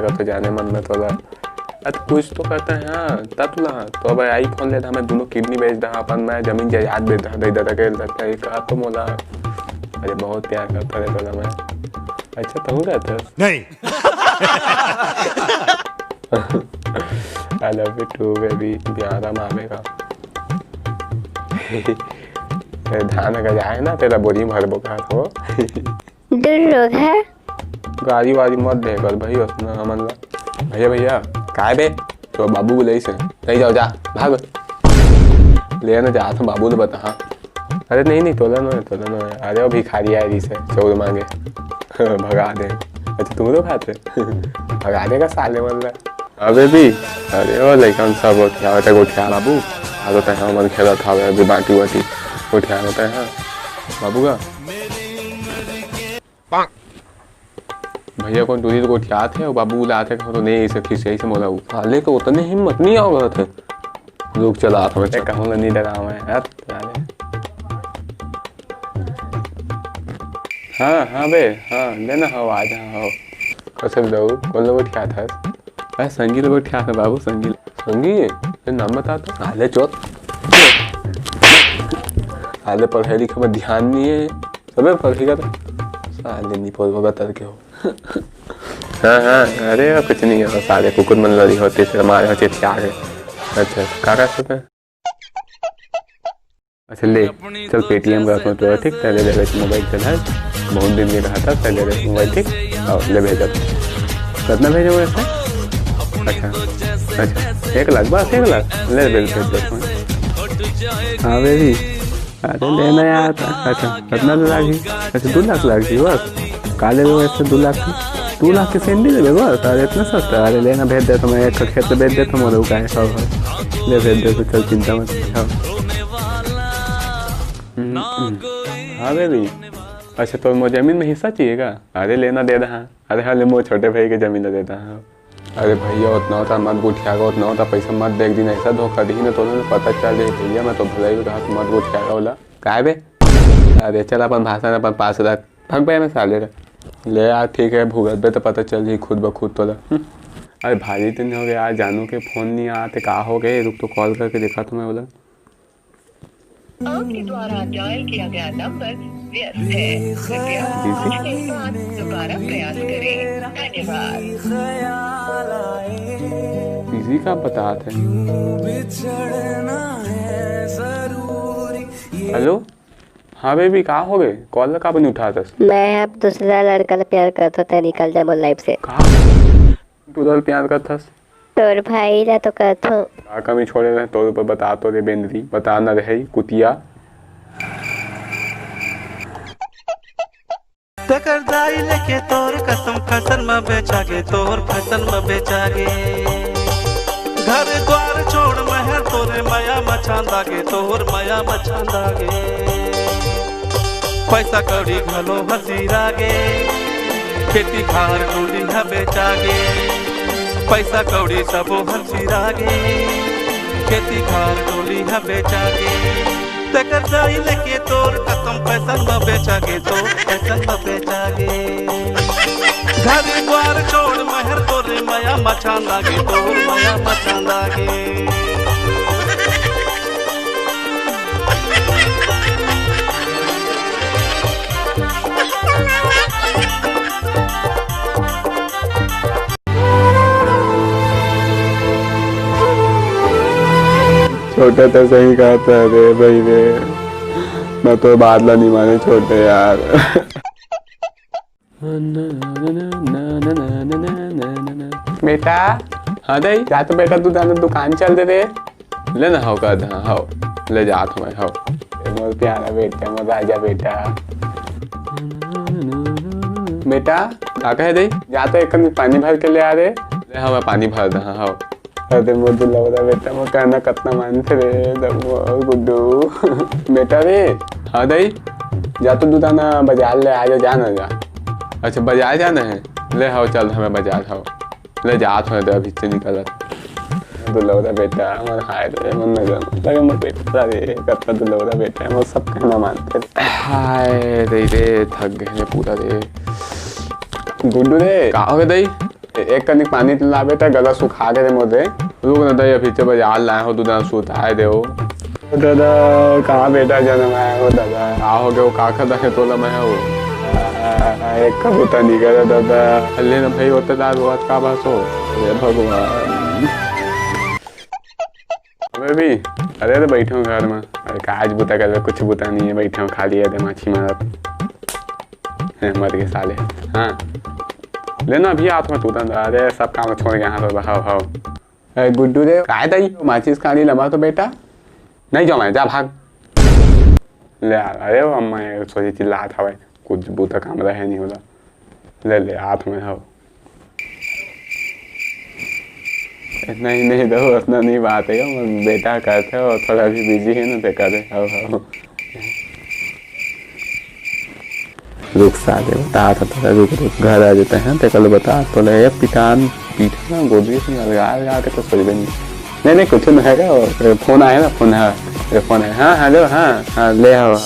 करते जाने मन में थोड़ा कुछ तो कहते हैं। हाँ तब ना तो अब आई फोन लेता मैं दोनों किडनी बेच रहा अपन मैं जमीन जायदाद बेच रहा था इधर अकेले लगता है कहा तो मोला अरे बहुत प्यार करता रहता था मैं। अच्छा तुम कहते नहीं I love you too baby प्यारा मामे का धान का जाए ना तेरा बोरी भर बोका तो दूर लोग है गाड़ी वाड़ी मत दे कर भाई उसने मतलब भैया भैया काय बे तो बाबू बोले से नहीं जाओ जा भाग ले ना जा तो बाबू ने बता। हाँ अरे नहीं तोला नो अरे वो भिखारी आए से चोर मांगे भगा दे। अच्छा तुम तो खाते भगा देगा साले मतलब अबे भी अरे वो लेकिन सब उठा बाबू आ तो है मन खेला था अभी बाटी वाटी उठा होता है। हाँ बाबू का भैया को दूरी को उठा थे और बाबू बुलाते तो नहीं ऐसे खिंचे से मोला साले को उतने हिम्मत नहीं आ गए थे लोग चला था मैं कहूँगा नहीं डरा मैं यार। हाँ बे हाँ लेना हो आ जा हो कैसे बताओ कौन लोग उठा था अरे संगी लोग उठा था बाबू संगी नाम बता तो आले चौथ आले पढ़ाई लिखा में ध्यान नहीं है सब पढ़ेगा तो साले नहीं पढ़ बता के हो। हाँ अरे कुछ नहीं है सारे कुकुर मन लड़ी होते से हमारे होते क्या है। अच्छा काका सब अच्छा ले चल पेटीएम का तो ठीक पहले ले मोबाइल चला बहुत दिन में रहा था पहले मोबाइल ठीक और ले भेजा कितना भेजा वैसे। अच्छा 1 लाख बस 1 लाख ले भेज दो। हाँ बेबी अरे लेना यार अच्छा कितना लाख ही अच्छा 2 लाख लाग जी बस काले वैसे 2 लाख की सैंडल ले बस अरे इतना सस्ता अरे लेना भेज दे तो मैं एक खेत बेच देता हूँ का है सब ले भेज दे तो चल चिंता मत। हाँ बेबी अच्छा तो मुझे जमीन में हिस्सा चाहिएगा अरे लेना दे रहा अरे हाँ ले मोर छोटे भाई के जमीन दे देता हाँ। अरे भैया उतना होता मत गुठियागा उतना होता पैसा मत देख दिन ऐसा धोखा दी ना तो पता चल जाए भैया मैं तो भला ही कहा मत गुठियागा बोला काय बे अरे चल अपन भाषण अपन पास रख भग भाई मैं साले ले यार ठीक है भूगत पे तो पता चल जाए खुद ब खुद तो अरे भारी दिन हो गया आज जानू के फोन नहीं आते कहा हो गए रुक तो कॉल करके देखा तो मैं बोला आपके द्वारा डायल किया गया नंबर व्यस्त है कृपया दोबारा प्रयास करें धन्यवाद। बिजी का बताते हैं। हेलो हाँ बेबी कहाँ हो गए कॉल का नहीं उठाता मैं अब दूसरा लड़का प्यार करता था निकल जाए बोल लाइफ से तू प्यार करता तोर भाई ला तो कहता हूँ कमी छोड़े रहे तोर ऊपर बता तो रे बेंदरी बता न रहे कुतिया तकर दाई लेके तोर कसम फसल में बेचागे तोर फसल में बेचागे घर द्वार छोड़ महर तोरे माया मचांदागे तोर माया मचांदागे पैसा कौड़ी घलो हसी रागे खेती खार डोली है बेचागे पैसा कौड़ी सबो हसी रागे खेती खार डोली है बेचागे तकर दाई लेके तोर कसम पैसा में बेचागे तो पैसा में बेचागे घर द्वार छोड़ महर तोरे माया मचांदागे तोर माया मचांदागे। छोटा तो सही कहता है रे भाई रे मैं तो बादला नहीं माने छोटे यार। बेटा हाँ दई जा तो बेटा तू दुकान चल दे रे ले ना हो कर हाँ ले जा तो मैं हो मोर प्यारा बेटा मोर राजा बेटा बेटा क्या कहे दई जा तो एक पानी भर के ले आ रे ले हाँ मैं पानी भर रहा हाँ अरे मुझे लग रहा बेटा मैं कहना कितना मानते रे गुड्डू बेटा रे हाँ दई जा तो दुकाना बाजार ले आ जाना जा। अच्छा बाजार जाना है ले आओ चल हमें बाजार आओ ले जा तो अभी से निकल दुलौरा बेटा मन हाय रे मन न जानो लगे मत बेटा रे कितना दुलौरा बेटा है सब कहना मानते हाय रे थक गए पूरा रे गुड्डू रे का हो गए दई एक कनिक पानी लावे तो गला सुखा के मोदे रुक न दे पीछे बाजार लाए हो दूधा सुताए दे हो दादा कहाँ बेटा जन्म आया हो दादा आओ के वो काका था तो लम्हा है वो एक कबूतर निकला दादा अल्ले न भाई होता दाद बात का बस हो अरे भगवान भी अरे तो बैठे हूँ घर में अरे काज बुता कर कुछ बुता नहीं है बैठे हूँ खाली है माछी मारत मर के साले हाँ लेना अभी हाथ में टूटा अरे सब काम छोड़ गया हाथ हाव हाव गुड्डू रे काय था माचिस खाली लंबा तो बेटा नहीं जाओ मैं जा भाग ले अरे वो अम्मा सोची चिल्ला था भाई कुछ बूता काम रहे नहीं होला ले हाथ में हाव इतना ही नहीं दो उतना नहीं बात है बेटा करते हो थोड़ा भी बिजी है ना तो करे हाव हाव रुक साले बता था थोड़ा रुक घर आ जाते हैं तो कल बता तो ले पिटान पीठा ना गोदी से लगा के तो सोच भी नहीं कुछ नहीं है फोन आया ना फोन है हाँ हेलो हाँ ले आओ